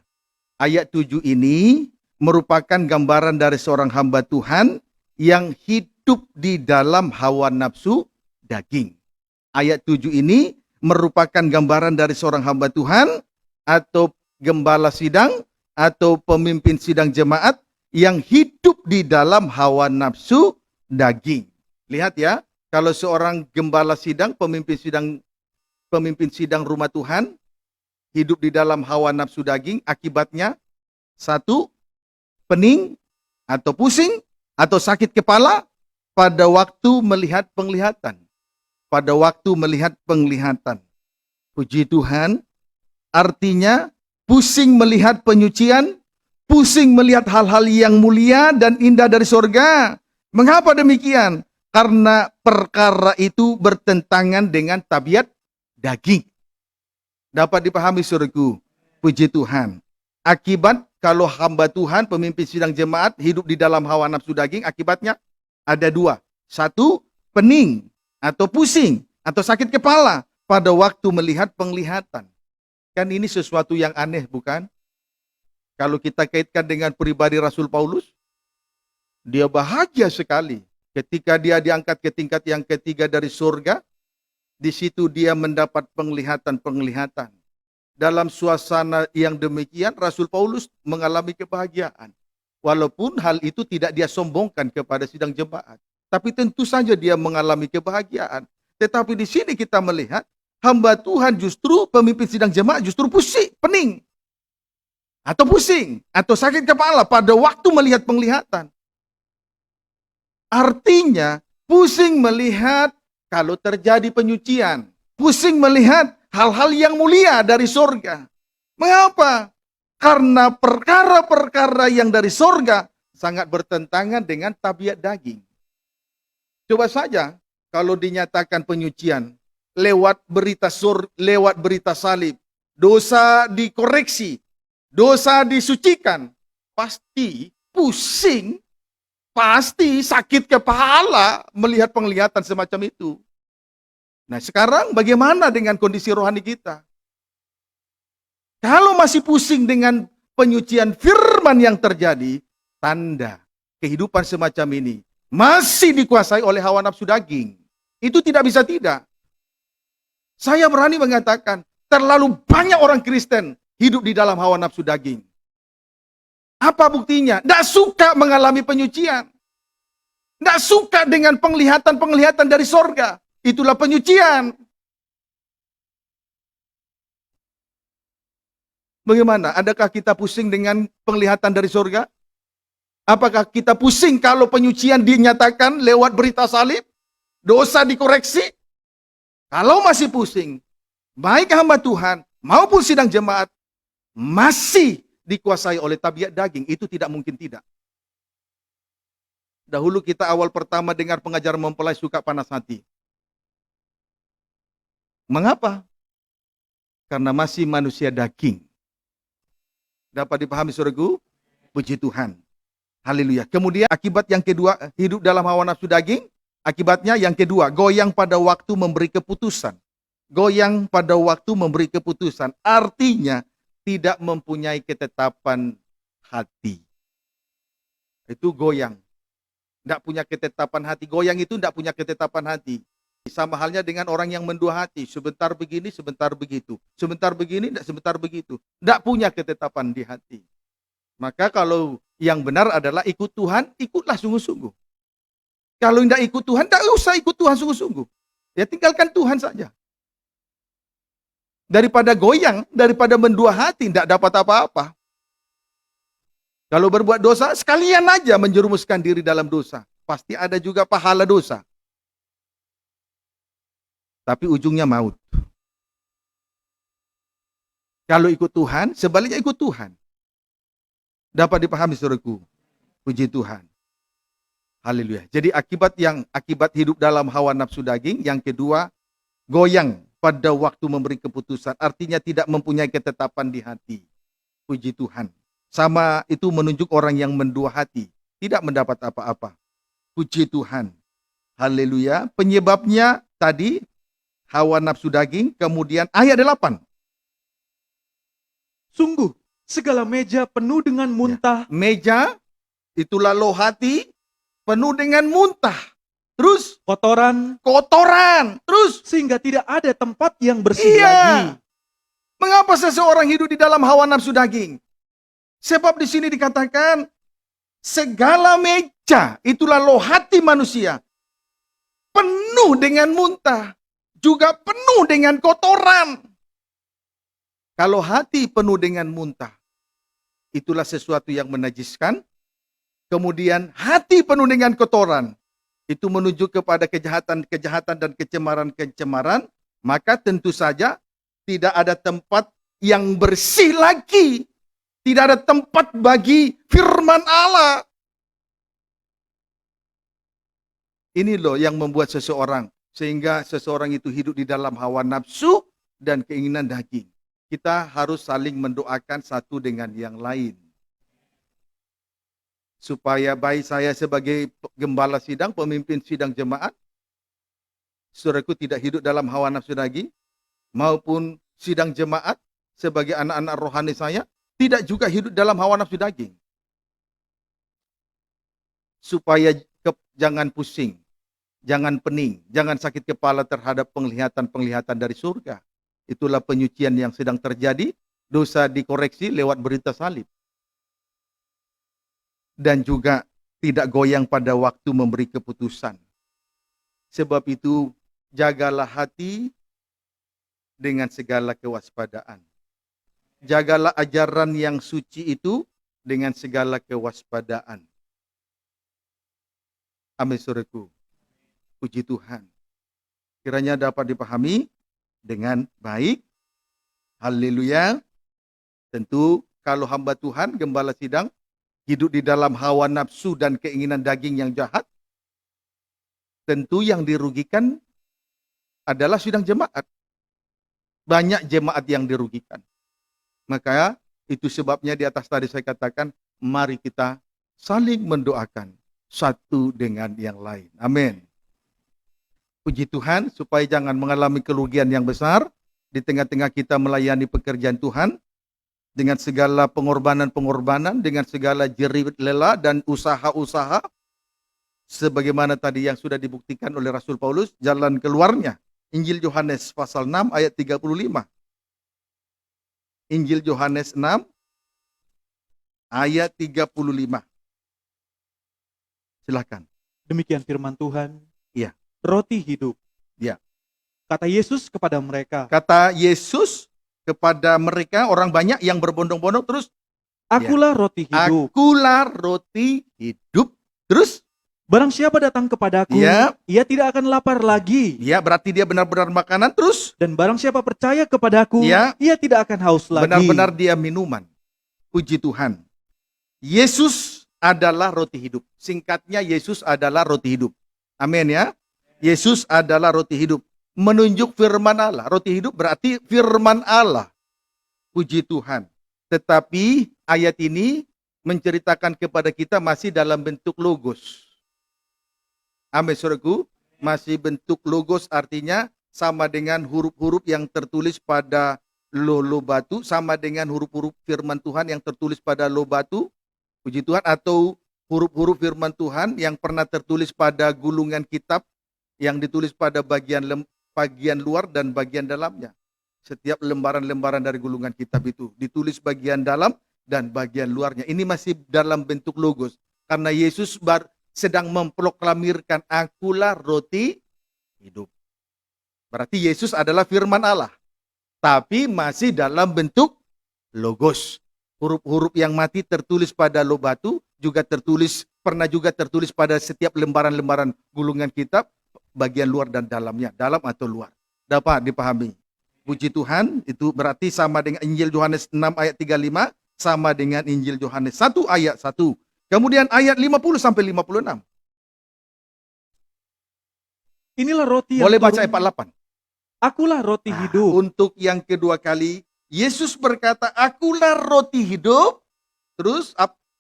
Ayat 7 ini merupakan gambaran dari seorang hamba Tuhan yang hidup di dalam hawa nafsu daging. Ayat 7 ini merupakan gambaran dari seorang hamba Tuhan atau gembala sidang atau pemimpin sidang jemaat yang hidup di dalam hawa nafsu daging. Lihat ya, kalau seorang gembala sidang, pemimpin sidang rumah Tuhan hidup di dalam hawa nafsu daging, akibatnya satu, pening atau pusing atau sakit kepala pada waktu melihat penglihatan. Pada waktu melihat penglihatan. Puji Tuhan, artinya pusing melihat penyucian, pusing melihat hal-hal yang mulia dan indah dari surga. Mengapa demikian? Karena perkara itu bertentangan dengan tabiat daging. Dapat dipahami saudaraku, puji Tuhan. Akibat kalau hamba Tuhan, pemimpin sidang jemaat hidup di dalam hawa nafsu daging, akibatnya ada dua. Satu, pening atau pusing atau sakit kepala pada waktu melihat penglihatan. Kan ini sesuatu yang aneh, bukan? Kalau kita kaitkan dengan pribadi Rasul Paulus, dia bahagia sekali ketika dia diangkat ke tingkat yang ketiga dari surga. Di situ dia mendapat penglihatan-penglihatan. Dalam suasana yang demikian, Rasul Paulus mengalami kebahagiaan. Walaupun hal itu tidak dia sombongkan kepada sidang jemaat. Tapi tentu saja dia mengalami kebahagiaan. Tetapi di sini kita melihat, hamba Tuhan justru, pemimpin sidang jemaat justru pusing, pening. Atau pusing, atau sakit kepala pada waktu melihat penglihatan. Artinya, pusing melihat kalau terjadi penyucian. Pusing melihat hal-hal yang mulia dari surga. Mengapa? Karena perkara-perkara yang dari surga sangat bertentangan dengan tabiat daging. Coba saja kalau dinyatakan penyucian lewat berita salib, dosa dikoreksi, dosa disucikan, pasti pusing, pasti sakit kepala melihat penglihatan semacam itu. Nah, sekarang bagaimana dengan kondisi rohani kita? Kalau masih pusing dengan penyucian firman yang terjadi, tanda kehidupan semacam ini masih dikuasai oleh hawa nafsu daging. Itu tidak bisa tidak. Saya berani mengatakan, terlalu banyak orang Kristen hidup di dalam hawa nafsu daging. Apa buktinya? Tidak suka mengalami penyucian. Tidak suka dengan penglihatan-penglihatan dari sorga. Itulah penyucian. Bagaimana? Adakah kita pusing dengan penglihatan dari sorga? Apakah kita pusing kalau penyucian dinyatakan lewat berita salib? Dosa dikoreksi? Kalau masih pusing, baik hamba Tuhan maupun sidang jemaat masih dikuasai oleh tabiat daging, itu tidak mungkin tidak. Dahulu kita awal pertama dengar pengajaran mempelai suka panas hati. Mengapa? Karena masih manusia daging. Dapat dipahami saudaraku? Puji Tuhan. Haleluya. Kemudian akibat yang kedua, hidup dalam hawa nafsu daging. Akibatnya yang kedua, goyang pada waktu memberi keputusan. Goyang pada waktu memberi keputusan. Artinya tidak mempunyai ketetapan hati. Itu goyang. Tidak punya ketetapan hati. Goyang itu tidak punya ketetapan hati. Sama halnya dengan orang yang mendua hati. Sebentar begini, sebentar begitu. Sebentar begini, sebentar begitu. Tidak punya ketetapan di hati. Maka kalau yang benar adalah ikut Tuhan, ikutlah sungguh-sungguh. Kalau tidak ikut Tuhan, tidak usah ikut Tuhan sungguh-sungguh. Ya tinggalkan Tuhan saja. Daripada goyang, daripada mendua hati, tidak dapat apa-apa. Kalau berbuat dosa, sekalian aja menjerumuskan diri dalam dosa. Pasti ada juga pahala dosa. Tapi ujungnya maut. Kalau ikut Tuhan, sebaliknya ikut Tuhan. Dapat dipahami saudaraku. Puji Tuhan. Haleluya. Jadi akibat hidup dalam hawa nafsu daging, yang kedua, goyang pada waktu memberi keputusan. Artinya tidak mempunyai ketetapan di hati. Puji Tuhan. Sama itu menunjuk orang yang mendua hati. Tidak mendapat apa-apa. Puji Tuhan. Haleluya. Penyebabnya tadi, hawa nafsu daging. Kemudian ayat 8. Sungguh, segala meja penuh dengan muntah, Meja, itulah lohati, penuh dengan muntah. Terus kotoran, kotoran. Terus sehingga tidak ada tempat yang bersih Iya. lagi. mengapa seseorang hidup di dalam hawa nafsu daging? Sebab di sini dikatakan segala meja, itulah lohati manusia, penuh dengan muntah, juga penuh dengan kotoran. Kalau hati penuh dengan muntah, itulah sesuatu yang menajiskan. Kemudian hati penuh dengan kotoran, itu menuju kepada kejahatan-kejahatan dan kecemaran-kecemaran. Maka tentu saja tidak ada tempat yang bersih lagi. Tidak ada tempat bagi firman Allah. Ini loh yang membuat seseorang, sehingga seseorang itu hidup di dalam hawa nafsu dan keinginan daging. Kita harus saling mendoakan satu dengan yang lain. Supaya baik saya sebagai gembala sidang, pemimpin sidang jemaat, saudaraku tidak hidup dalam hawa nafsu daging, maupun sidang jemaat sebagai anak-anak rohani saya, tidak juga hidup dalam hawa nafsu daging. Supaya jangan pusing, jangan pening, jangan sakit kepala terhadap penglihatan-penglihatan dari surga. Itulah penyucian yang sedang terjadi, dosa dikoreksi lewat berita salib. Dan juga tidak goyang pada waktu memberi keputusan. Sebab itu, jagalah hati dengan segala kewaspadaan. Jagalah ajaran yang suci itu dengan segala kewaspadaan. Amin, saudaraku. Puji Tuhan. Kiranya dapat dipahami dengan baik. Haleluya. Tentu kalau hamba Tuhan, gembala sidang, hidup di dalam hawa nafsu dan keinginan daging yang jahat, tentu yang dirugikan adalah sidang jemaat. Banyak jemaat yang dirugikan. Maka itu sebabnya di atas tadi saya katakan, mari kita saling mendoakan satu dengan yang lain. Amin. Puji Tuhan, supaya jangan mengalami kerugian yang besar di tengah-tengah kita melayani pekerjaan Tuhan, dengan segala pengorbanan-pengorbanan, dengan segala jerih lelah dan usaha-usaha, sebagaimana tadi yang sudah dibuktikan oleh Rasul Paulus, jalan keluarnya. Injil Yohanes pasal 6 ayat 35. Injil Yohanes 6 ayat 35. Silakan. Demikian firman Tuhan. Iya. Roti hidup. Iya. Kata Yesus kepada mereka. Kata Yesus kepada mereka, orang banyak yang berbondong-bondong, terus Akulah roti hidup. akulah roti hidup. Terus Barang siapa datang kepadaku, Ya. ia tidak akan lapar lagi. ya berarti dia benar-benar makanan. Terus Dan barang siapa percaya kepadaku, Ya. ia tidak akan haus lagi. benar-benar dia minuman. Puji Tuhan. Yesus adalah roti hidup. Singkatnya, Yesus adalah roti hidup. Amin ya. Yesus adalah roti hidup. Menunjuk firman Allah. Roti hidup berarti firman Allah. Puji Tuhan. Tetapi ayat ini menceritakan kepada kita masih dalam bentuk logos. Amin, saudaraku. Masih bentuk logos, artinya sama dengan huruf-huruf yang tertulis pada lo batu, sama dengan huruf-huruf firman Tuhan yang tertulis pada lo batu. Puji Tuhan. Atau huruf-huruf firman Tuhan yang pernah tertulis pada gulungan kitab yang ditulis pada bagian luar dan bagian dalamnya. Setiap lembaran-lembaran dari gulungan kitab itu ditulis bagian dalam dan bagian luarnya. Ini masih dalam bentuk logos. Karena Yesus sedang memproklamirkan, akulah roti hidup. Berarti Yesus adalah firman Allah. Tapi masih dalam bentuk logos. Huruf-huruf yang mati tertulis pada lo batu, pernah juga tertulis pada setiap lembaran-lembaran gulungan kitab, bagian luar dan dalamnya, dalam atau luar. Dapat dipahami. Puji Tuhan, itu berarti sama dengan Injil Yohanes 6 ayat 35, sama dengan Injil Yohanes 1 ayat 1. Kemudian ayat 50 sampai 56. Inilah roti yang Boleh baca turun. ayat 48. Akulah roti hidup. Untuk yang kedua kali, Yesus berkata, akulah roti hidup. Terus,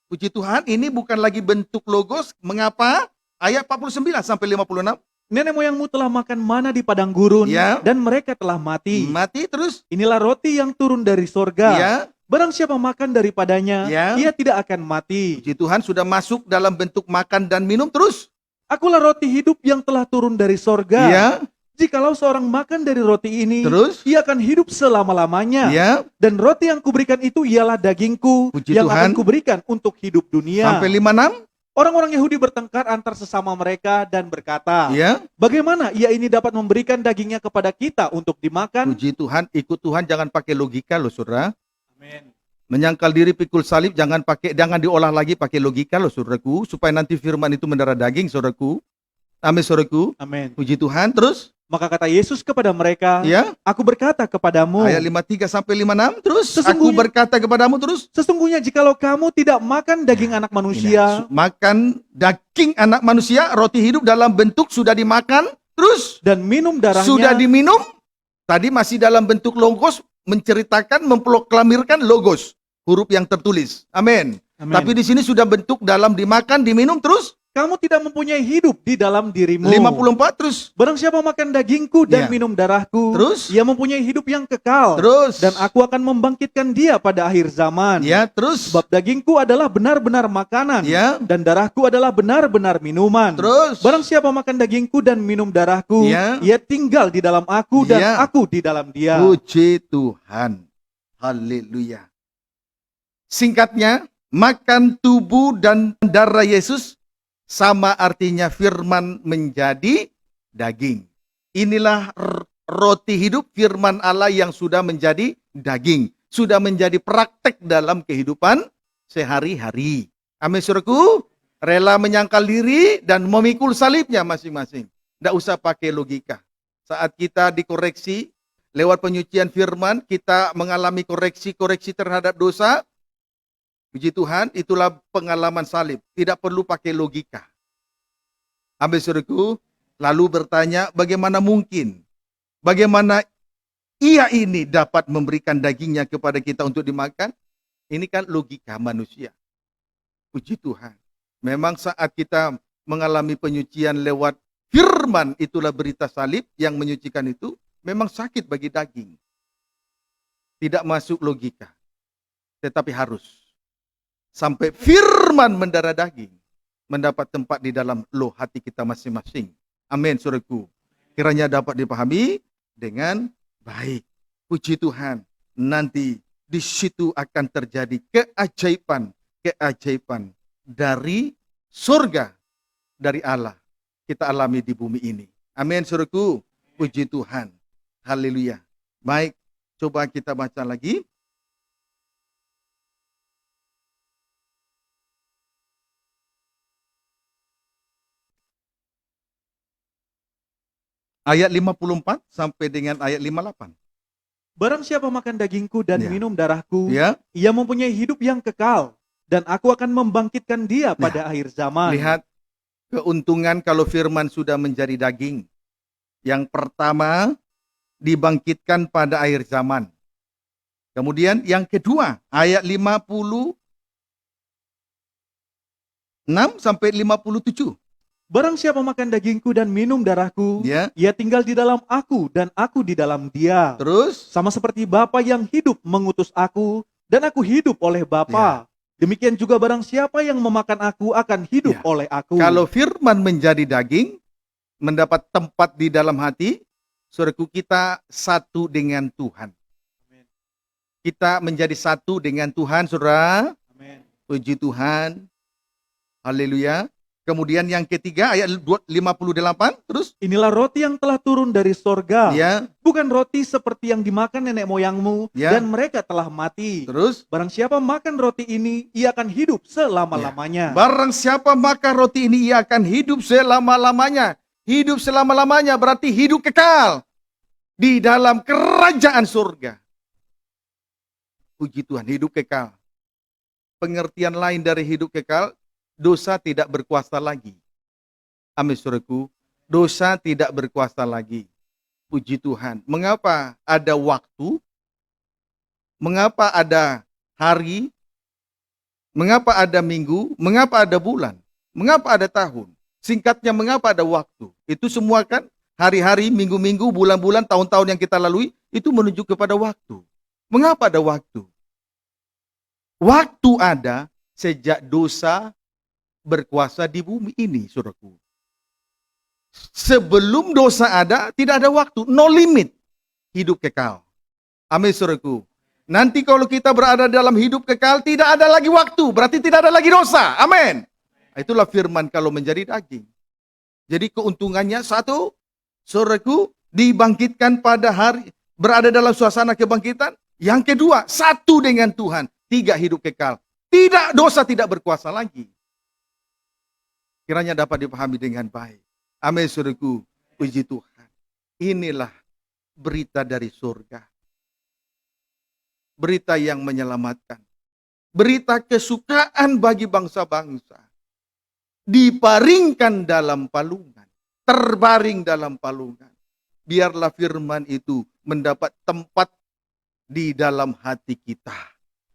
puji Tuhan, ini bukan lagi bentuk logos. Mengapa? Ayat 49 sampai 56. Nenek moyangmu telah makan mana di padang gurun, Ya. dan mereka telah mati. Mati terus. Inilah roti yang turun dari sorga, Ya. Barang siapa makan daripadanya, Ya. ia tidak akan mati. Puji Tuhan, sudah masuk dalam bentuk makan dan minum terus. Akulah roti hidup yang telah turun dari sorga. Ya. Jikalau seorang makan dari roti ini, Terus. ia akan hidup selama-lamanya. Ya. Dan roti yang kuberikan itu ialah dagingku Puji yang Tuhan. akan kuberikan untuk hidup dunia. Sampai 56. Orang-orang Yahudi bertengkar antar sesama mereka dan berkata, Ya. bagaimana ia ini dapat memberikan dagingnya kepada kita untuk dimakan? Puji Tuhan, ikut Tuhan jangan pakai logika loh, saudara. Amin. Menyangkal diri pikul salib jangan diolah lagi pakai logika loh, saudaraku, supaya nanti firman itu mendarah daging, saudaraku. Amin, saudaraku. Amin. Puji Tuhan. Terus. Maka kata Yesus kepada mereka, Ya. aku berkata kepadamu, Ayat 53 sampai 56. Terus. Aku Sesungguhnya- berkata kepadamu terus. sesungguhnya jikalau kamu tidak makan daging anak manusia Makan daging anak manusia, roti hidup dalam bentuk sudah dimakan, terus dan minum darahnya, sudah diminum. Tadi masih dalam bentuk logos, menceritakan, memproklamirkan logos, huruf yang tertulis. Amin. Amin. Tapi di sini sudah bentuk dalam dimakan, diminum, terus kamu tidak mempunyai hidup di dalam dirimu. 54 terus. Barang siapa makan dagingku dan Ya. minum darahku, Terus. ia mempunyai hidup yang kekal. Terus. Dan aku akan membangkitkan dia pada akhir zaman. Ya, terus. Sebab dagingku adalah benar-benar makanan, Ya. dan darahku adalah benar-benar minuman. Terus. Barang siapa makan dagingku dan minum darahku, Ya. ia tinggal di dalam aku dan Ya. aku di dalam dia. Puji Tuhan. Haleluya. Singkatnya, makan tubuh dan darah Yesus sama artinya firman menjadi daging. Inilah roti hidup firman Allah yang sudah menjadi daging. Sudah menjadi praktek dalam kehidupan sehari-hari. Amin, saudaraku. Rela menyangkal diri dan memikul salibnya masing-masing. Tidak usah pakai logika. Saat kita dikoreksi, lewat penyucian firman, kita mengalami koreksi-koreksi terhadap dosa. Puji Tuhan, itulah pengalaman salib. Tidak perlu pakai logika. Ambil saudaraku, lalu bertanya, bagaimana mungkin? Bagaimana ia ini dapat memberikan dagingnya kepada kita untuk dimakan? Ini kan logika manusia. Puji Tuhan. Memang saat kita mengalami penyucian lewat firman, itulah berita salib yang menyucikan itu, memang sakit bagi daging. Tidak masuk logika. Tetapi harus. Sampai firman mendarah daging, mendapat tempat di dalam loh hati kita masing-masing. Amin, saudaraku. Kiranya dapat dipahami dengan baik. Puji Tuhan. Nanti di situ akan terjadi keajaiban dari surga, dari Allah. Kita alami di bumi ini. Amin, saudaraku. Puji Tuhan. Haleluya. Baik, coba kita baca lagi. Ayat 54 sampai dengan ayat 58. Barang siapa makan dagingku dan Ya. minum darahku, Ya, ia mempunyai hidup yang kekal, dan aku akan membangkitkan dia pada akhir zaman. lihat keuntungan kalau firman sudah menjadi daging. Yang pertama, dibangkitkan pada akhir zaman. Kemudian yang kedua, ayat 56 sampai 57. Barang siapa makan dagingku dan minum darahku, Ya, ia tinggal di dalam aku dan aku di dalam dia. terus Sama seperti Bapa yang hidup mengutus aku dan aku hidup oleh Bapa. Demikian juga barang siapa yang memakan aku akan hidup Ya. oleh aku. kalau firman menjadi daging, mendapat tempat di dalam hati, saudaraku, kita satu dengan Tuhan. Amin. Kita menjadi satu dengan Tuhan, saudara. Amin. Puji Tuhan. Haleluya. Kemudian yang ketiga, ayat 58, terus. Inilah roti yang telah turun dari sorga. Ya, Bukan roti seperti yang dimakan nenek moyangmu Ya. dan mereka telah mati. terus. Barang siapa makan roti ini, ia akan hidup selama-lamanya. Barang siapa makan roti ini, ia akan hidup selama-lamanya. Hidup selama-lamanya berarti hidup kekal di dalam kerajaan surga. Puji Tuhan, hidup kekal. Pengertian lain dari hidup kekal, dosa tidak berkuasa lagi. Amin, saudaraku. Dosa tidak berkuasa lagi. Puji Tuhan. Mengapa ada waktu? Mengapa ada hari? Mengapa ada minggu? Mengapa ada bulan? Mengapa ada tahun? Singkatnya, mengapa ada waktu? Itu semua kan hari-hari, minggu-minggu, bulan-bulan, tahun-tahun yang kita lalui, itu menunjuk kepada waktu. Mengapa ada waktu? Waktu ada sejak dosa berkuasa di bumi ini, saudaraku. Sebelum dosa ada, tidak ada waktu, no limit. Hidup kekal. Amin, saudaraku. Nanti kalau kita berada dalam hidup kekal, tidak ada lagi waktu, berarti tidak ada lagi dosa. Amin. Itulah firman kalau menjadi daging. Jadi keuntungannya satu, saudaraku, dibangkitkan pada hari, berada dalam suasana kebangkitan. Yang kedua, satu dengan Tuhan. Tiga, hidup kekal. Tidak, dosa tidak berkuasa lagi. Kiranya dapat dipahami dengan baik. Amin, saudaraku. Puji Tuhan. Inilah berita dari surga. Berita yang menyelamatkan. Berita kesukaan bagi bangsa-bangsa. Diparingkan dalam palungan. Terbaring dalam palungan. Biarlah firman itu mendapat tempat di dalam hati kita.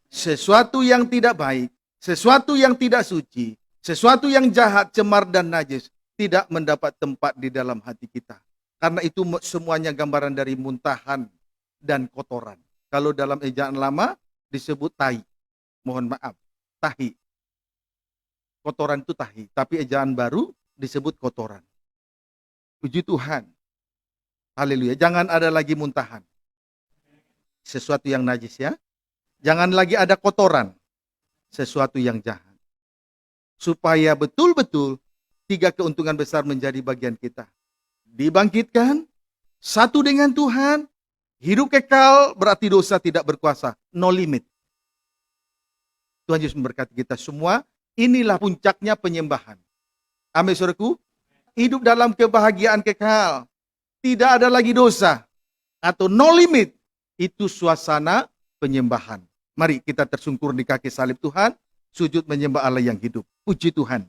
Sesuatu yang tidak baik, sesuatu yang tidak suci, sesuatu yang jahat, cemar dan najis tidak mendapat tempat di dalam hati kita. Karena itu semuanya gambaran dari muntahan dan kotoran. Kalau dalam ejaan lama disebut tahi. Mohon maaf, tahi. Kotoran itu tahi, tapi ejaan baru disebut kotoran. Puji Tuhan. Haleluya. Jangan ada lagi muntahan. Sesuatu yang najis ya. Jangan lagi ada kotoran, sesuatu yang jahat. Supaya betul-betul tiga keuntungan besar menjadi bagian kita. Dibangkitkan, satu dengan Tuhan, hidup kekal berarti dosa tidak berkuasa, no limit. Tuhan Yesus memberkati kita semua, inilah puncaknya penyembahan. Amin, saudaraku. Hidup dalam kebahagiaan kekal, tidak ada lagi dosa, atau no limit, itu suasana penyembahan. Mari kita tersungkur di kaki salib Tuhan, sujud menyembah Allah yang hidup. Puji Tuhan.